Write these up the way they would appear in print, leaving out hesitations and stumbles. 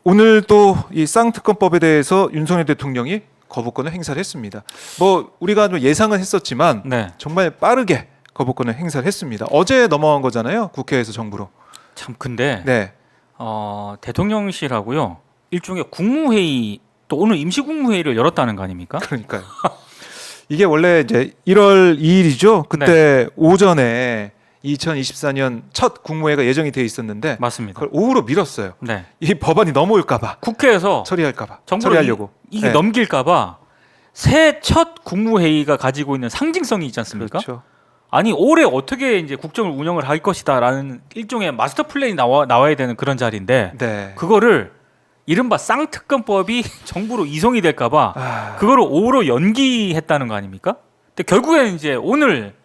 오늘 또 이 쌍특검법에 대해서 윤석열 대통령이 거부권을 행사를 했습니다. 뭐 우리가 좀 예상은 했었지만 네. 정말 빠르게 거부권을 행사를 했습니다. 어제 넘어간 거잖아요. 국회에서 정부로. 참 근데 네. 대통령실하고요 일종의 국무회의 또 오늘 임시국무회의를 열었다는 거 아닙니까? 그러니까요. 이게 원래 이제 1월 2일이죠. 그때 오전에 2024년 첫 국무회의가 예정이 돼 있었는데 맞습니다. 그걸 오후로 미뤘어요. 네. 이 법안이 넘어올까봐 국회에서 처리할까봐 정부로 처리하려고. 이게 네. 넘길까봐 새 첫 국무회의가 가지고 있는 상징성이 있지 않습니까? 그렇죠. 아니 올해 어떻게 이제 국정을 운영을 할 것이다라는 일종의 마스터 플랜이 나와야 되는 그런 자리인데 네. 그거를 이른바 쌍특검법이 정부로 이송이 될까봐 그거를 오후로 연기했다는 거 아닙니까? 근데 결국에는 이제 오늘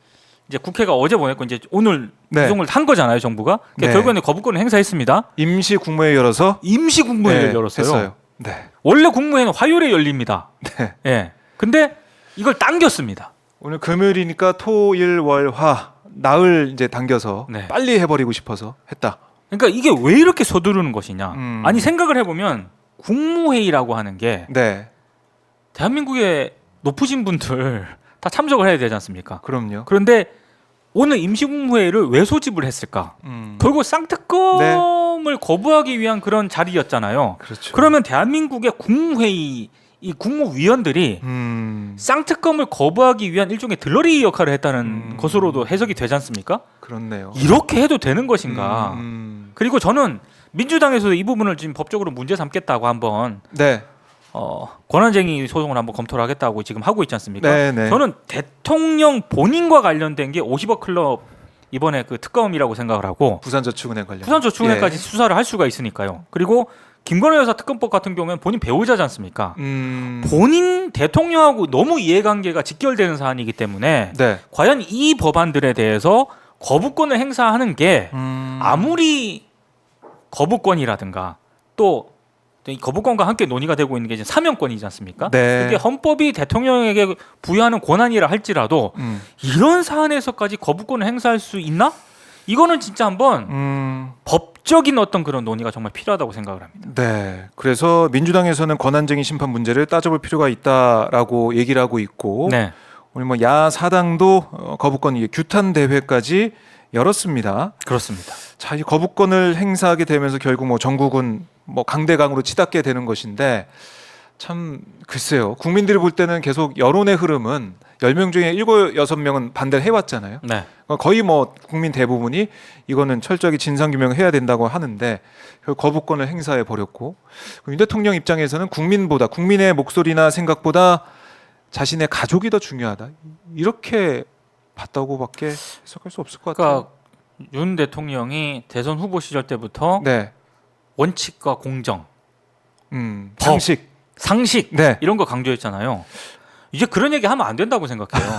이제 국회가 어제 보냈고 이제 오늘 네. 이송을 한 거잖아요, 정부가. 그러니까 네. 결국에는 거부권을 행사했습니다. 임시 국무회의 열어서 임시 국무회의를 네, 열었어요. 했어요. 네. 원래 국무회의는 화요일에 열립니다. 네. 예. 근데 이걸 당겼습니다. 오늘 금요일이니까 토, 일, 월, 화 나흘 이제 당겨서 네. 빨리 해버리고 싶어서 했다. 그러니까 이게 왜 이렇게 서두르는 것이냐? 아니 생각을 해보면 국무회의라고 하는 게 네. 대한민국의 높으신 분들 다 참석을 해야 되지 않습니까? 그럼요. 그런데 오늘 임시국무회의를 왜 소집을 했을까? 결국 쌍특검을 거부하기 위한 그런 자리였잖아요. 그렇죠. 그러면 대한민국의 국무회의 이 국무위원들이 쌍특검을 거부하기 위한 일종의 들러리 역할을 했다는 것으로도 해석이 되지 않습니까? 그렇네요. 이렇게 해도 되는 것인가? 그리고 저는 민주당에서도 이 부분을 지금 법적으로 문제 삼겠다고 한번 네. 권한쟁의 소송을 한번 검토를 하겠다고 지금 하고 있지 않습니까? 네, 네. 저는 대통령 본인과 관련된 게 50억 클럽 이번에 그 특검이라고 생각을 하고 부산저축은행 관련. 부산저축은행까지 수사를 할 수가 있으니까요. 그리고 김건희 여사 특검법 같은 경우에는 본인 배우자지 않습니까? 본인 대통령하고 너무 이해관계가 직결되는 사안이기 때문에 네. 과연 이 법안들에 대해서 거부권을 행사하는 게 아무리 거부권이라든가 또 이 거부권과 함께 논의가 되고 있는 게 이제 사면권이지 않습니까? 네. 그게 헌법이 대통령에게 부여하는 권한이라 할지라도 이런 사안에서까지 거부권을 행사할 수 있나? 이거는 진짜 한번 법적인 어떤 그런 논의가 정말 필요하다고 생각을 합니다. 네. 그래서 민주당에서는 권한쟁의 심판 문제를 따져볼 필요가 있다라고 얘기를 하고 있고 네. 오늘 뭐 야사당도 거부권 규탄 대회까지 열었습니다. 그렇습니다. 자, 이 거부권을 행사하게 되면서 결국 뭐 전국은 뭐 강대강으로 치닫게 되는 것인데 참 글쎄요. 국민들이 볼 때는 계속 여론의 흐름은 10명 중에 7, 6명은 반대를 해왔잖아요. 네. 거의 뭐 국민 대부분이 이거는 철저하게 진상규명을 해야 된다고 하는데 결국 거부권을 행사해 버렸고 윤 대통령 입장에서는 국민보다 국민의 목소리나 생각보다 자신의 가족이 더 중요하다. 이렇게 봤다고밖에 해석할 수 없을 것 같아요. 그러니까 윤 대통령이 대선 후보 시절 때부터 네. 원칙과 공정, 상식. 상식 네. 이런 거 강조했잖아요. 이제 그런 얘기 하면 안 된다고 생각해요.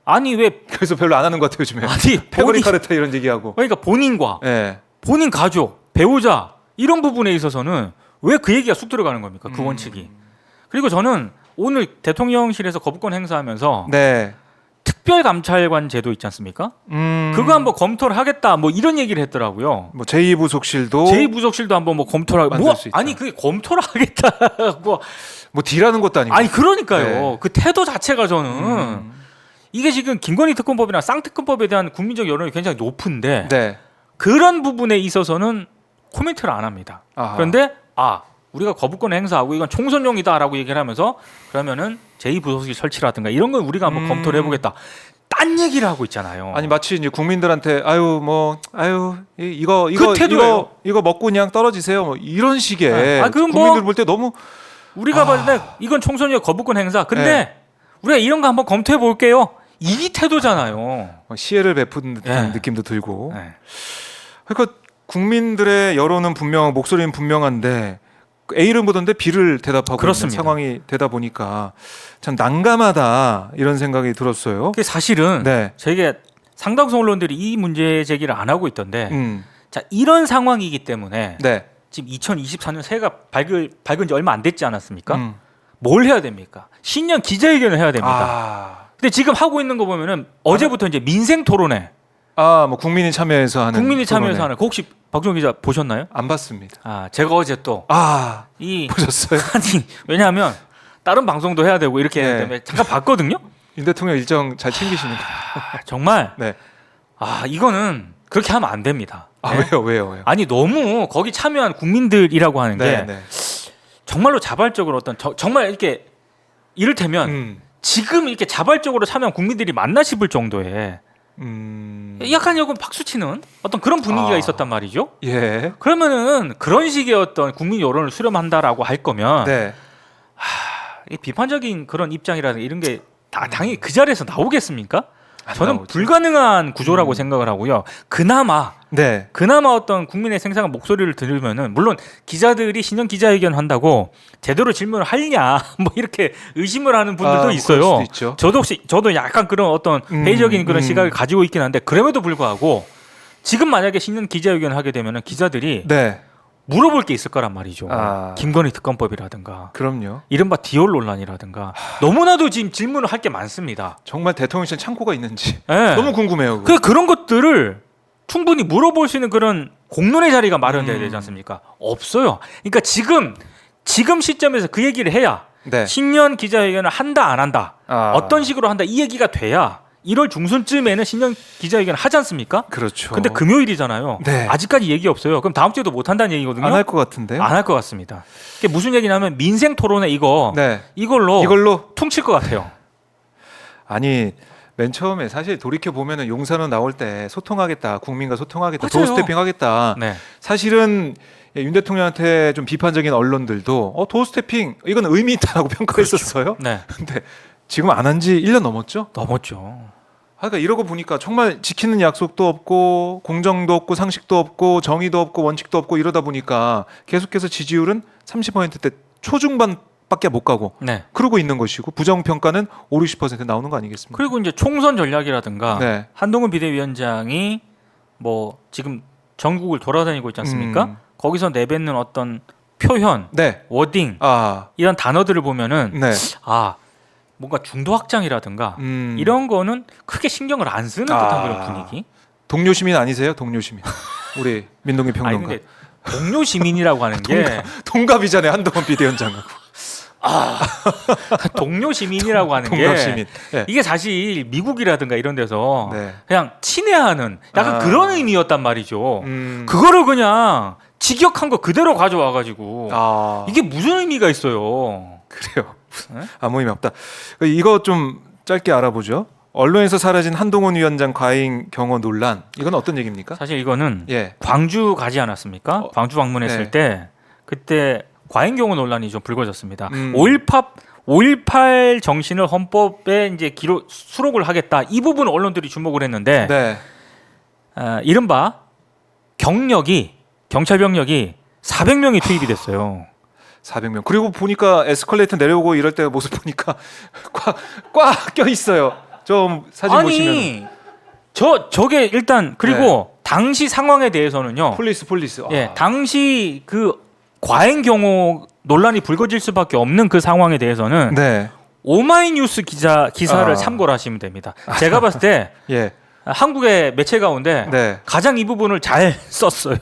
아니 왜 그래서 별로 안 하는 것 같아요 요즘에. 아니 패거리 카르타 이런 얘기하고. 그러니까 본인과 네. 본인 가족, 배우자 이런 부분에 있어서는 왜 그 얘기가 쑥 들어가는 겁니까? 그 원칙이. 그리고 저는 오늘 대통령실에서 거부권 행사하면서 네. 특별감찰관 제도 있지 않습니까? 그거 한번 검토를 하겠다 뭐 이런 얘기를 했더라고요. 뭐 제2부속실도 제2부속실도 한번 뭐 검토를 만들 뭐 수 있다. 아니 그게 검토를 하겠다고 뭐 딜하는 것도 아니고. 아니 그러니까요. 네. 그 태도 자체가 저는 이게 지금 김건희 특검법이나 쌍특검법에 대한 국민적 여론이 굉장히 높은데 네. 그런 부분에 있어서는 코멘트를 안 합니다. 아하. 그런데 우리가 거부권 행사하고 이건 총선용이다라고 얘기를 하면서 그러면은 제2부속실 설치라든가 이런 건 우리가 한번 검토를 해보겠다. 딴 얘기를 하고 있잖아요. 아니 마치 이제 국민들한테 이거 그 태도예요. 이거 먹고 그냥 떨어지세요. 뭐 이런 식의 네. 그건 뭐 국민들 볼 때 너무 우리가 봤을 때 이건 총선용 거부권 행사. 근데 네. 우리가 이런 거 한번 검토해 볼게요. 이 태도잖아요. 시혜를 베푸는 듯한 네. 느낌도 들고. 네. 그러니까 국민들의 여론은 목소리는 분명한데 A를 묻었는데 B를 대답하고 그렇습니다. 있는 상황이 되다 보니까 참 난감하다 이런 생각이 들었어요. 그게 사실은 네. 저희가 상당수 언론들이 이 문제 제기를 안 하고 있던데 자 이런 상황이기 때문에 네. 지금 2024년 새해가 밝은 지 얼마 안 됐지 않았습니까? 뭘 해야 됩니까? 신년 기자회견을 해야 됩니다. 근데 지금 하고 있는 거 보면은 어제부터 이제 민생 토론회 뭐 국민이 참여해서 하는 국민이 참여해서 프로그램. 하는. 그 혹시 박종 기자 보셨나요? 안 봤습니다. 제가 어제 또 이 보셨어요? 아니 왜냐하면 다른 방송도 해야 되고 이렇게 해야 네. 때문에 잠깐 봤거든요. 윤 대통령 일정 잘 챙기시는데. 정말 네. 이거는 그렇게 하면 안 됩니다. 네? 왜요? 아니 너무 거기 참여한 국민들이라고 하는 게 네. 정말로 자발적으로 어떤 정말 이렇게 이를테면 지금 이렇게 자발적으로 참여한 국민들이 맞나 싶을 정도의 약간 조금 박수치는 어떤 그런 분위기가 있었단 말이죠. 예. 그러면은 그런 식의 어떤 국민 여론을 수렴한다라고 할 거면 네. 이 비판적인 그런 입장이라든가 이런 게 다 당연히 그 자리에서 나오겠습니까? 안 저는 나오죠. 불가능한 구조라고 생각을 하고요. 그나마 어떤 국민의 생생한 목소리를 들으면은 물론 기자들이 신년 기자회견 한다고 제대로 질문을 하냐 뭐 이렇게 의심을 하는 분들도 그럴 있어요. 수도 있죠. 저도 약간 그런 어떤 회의적인 그런 시각을 가지고 있긴 한데 그럼에도 불구하고 지금 만약에 신년 기자회견을 하게 되면은 기자들이 네. 물어볼 게 있을 거란 말이죠. 아. 김건희 특검법이라든가 그럼요. 이른바 디올 논란이라든가 너무나도 지금 질문을 할 게 많습니다. 정말 대통령실 창고가 있는지 네. 너무 궁금해요. 그거. 그런 것들을 충분히 물어볼 수 있는 그런 공론의 자리가 마련돼야 되지 않습니까? 없어요. 그러니까 지금 시점에서 그 얘기를 해야 네. 신년 기자회견을 한다 안 한다 어떤 식으로 한다 이 얘기가 돼야 1월 중순쯤에는 신년 기자회견을 하지 않습니까? 그렇죠. 근데 금요일이잖아요. 네. 아직까지 얘기 없어요. 그럼 다음 주에도 못 한다는 얘기거든요. 안 할 것 같은데요. 안 할 것 같습니다. 이게 무슨 얘기냐면 민생 토론회 네. 이걸로 퉁칠 것 같아요. 아니 맨 처음에 사실 돌이켜 보면은 용산은 나올 때 소통하겠다, 국민과 소통하겠다, 맞아요. 도어스태핑하겠다. 네. 사실은 윤 대통령한테 좀 비판적인 언론들도 도어스태핑 이건 의미 있다라고 평가했었어요. 네. 근데 지금 안 한 지 1년 넘었죠. 넘었죠. 그러니까 이러고 보니까 정말 지키는 약속도 없고 공정도 없고 상식도 없고 정의도 없고 원칙도 없고 이러다 보니까 계속해서 지지율은 30%대 초중반밖에 못 가고 네. 그러고 있는 것이고 부정 평가는 50, 60% 나오는 거 아니겠습니까? 그리고 이제 총선 전략이라든가 네. 한동훈 비대위원장이 뭐 지금 전국을 돌아다니고 있지 않습니까? 거기서 내뱉는 어떤 표현, 네. 워딩 이런 단어들을 보면은 네. 뭔가 중도 확장이라든가 음. 이런 거는 크게 신경을 안 쓰는 듯한 그런 분위기. 동료 시민 아니세요? 동료 시민. 우리 민동기 아니 평론가. 근데 동료 시민이라고 하는 게 동갑이잖아요. 한동훈 비대위원장하고. 동료 시민이라고 하는 동료 게 시민. 네. 이게 사실 미국이라든가 이런 데서 네. 그냥 친애하는 약간 그런 의미였단 말이죠. 그거를 그거를 그냥 직역한 거 그대로 가져와 가지고 이게 이게 무슨 의미가 있어요? 그래요. 네? 아무 의미 없다. 이거 좀 짧게 알아보죠. 언론에서 사라진 한동훈 위원장 과잉 경호 논란. 이건 어떤 얘기입니까? 사실 이거는 예. 광주 가지 않았습니까? 광주 방문했을 네. 때 그때 과잉 경호 논란이 좀 불거졌습니다. 5.18 정신을 헌법에 이제 수록을 하겠다. 이 부분 언론들이 주목을 했는데 네. 이른바 경찰 병력이 400명이 투입이 됐어요. 400명. 그리고 보니까 에스컬레이터 내려오고 이럴 때 모습 보니까 꽉 껴 있어요. 좀 사진 보시면. 저게 일단 그리고 당시 상황에 대해서는요. 폴리스. 예, 당시 그 과잉 경호 논란이 불거질 수밖에 없는 그 상황에 대해서는 네. 오마이뉴스 기사를 참고를 하시면 됩니다. 제가 봤을 때 예. 한국의 매체 가운데 네. 가장 이 부분을 잘 썼어요.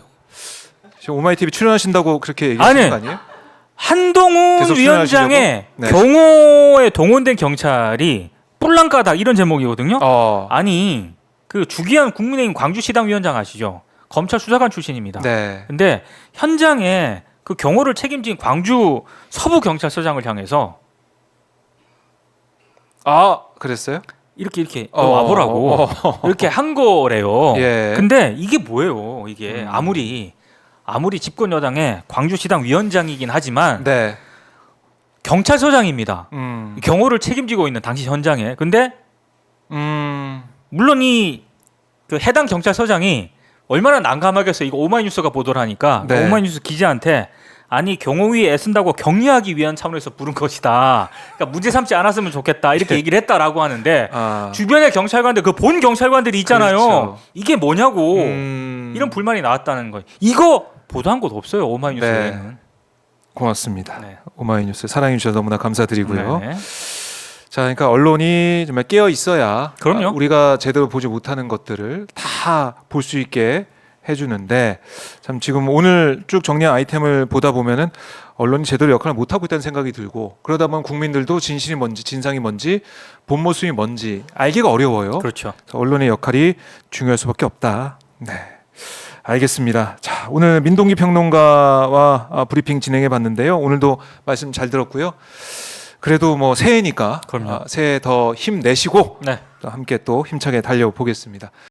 지금 오마이 TV 출연하신다고 그렇게 얘기하시는 거 아니에요? 한동훈 계속 위원장의 네. 경호에 동원된 경찰이 뿔랑까다 이런 제목이거든요. 아니 그 주기현 국민의힘 광주시당 위원장 아시죠? 검찰 수사관 출신입니다. 네. 근데 현장에 그 경호를 책임진 광주 서부 경찰서장을 향해서 그랬어요? 이렇게 와보라고 이렇게 한 거래요. 예. 근데 이게 뭐예요? 이게 아무리 집권 여당의 광주시당 위원장이긴 하지만 네. 경찰서장입니다. 경호를 책임지고 있는 당시 현장에. 근데 물론 그 해당 경찰서장이 얼마나 난감하겠어요. 이거 오마이뉴스가 보도를 하니까 네. 오마이뉴스 기자한테 아니 경호위에 애쓴다고 격려하기 위한 차원에서 부른 것이다. 그러니까 문제 삼지 않았으면 좋겠다. 이렇게 얘기를 했다라고 하는데 주변의 경찰관들 그 본 경찰관들이 있잖아요. 그렇죠. 이게 뭐냐고 이런 불만이 나왔다는 거예요. 이거 보도한 곳 없어요. 오마이뉴스에는. 고맙습니다. 네. 오마이뉴스 사랑해 주셔서 너무나 감사드리고요. 네. 자. 자, 그러니까 언론이 정말 깨어 있어야 그럼요. 우리가 제대로 보지 못하는 것들을 다 볼 수 있게 해주는데 참 지금 오늘 쭉 정리한 아이템을 보다 보면은 언론이 제대로 역할을 못 하고 있다는 생각이 들고 그러다 보면 국민들도 진실이 뭔지 진상이 뭔지 본 모습이 뭔지 알기가 어려워요. 그렇죠. 그래서 언론의 역할이 중요할 수밖에 없다. 네. 알겠습니다. 자, 오늘 민동기 평론가와 브리핑 진행해 봤는데요. 오늘도 말씀 잘 들었고요. 그래도 뭐 새해니까 그럼요. 새해 더 힘내시고 네. 또 함께 또 힘차게 달려보겠습니다.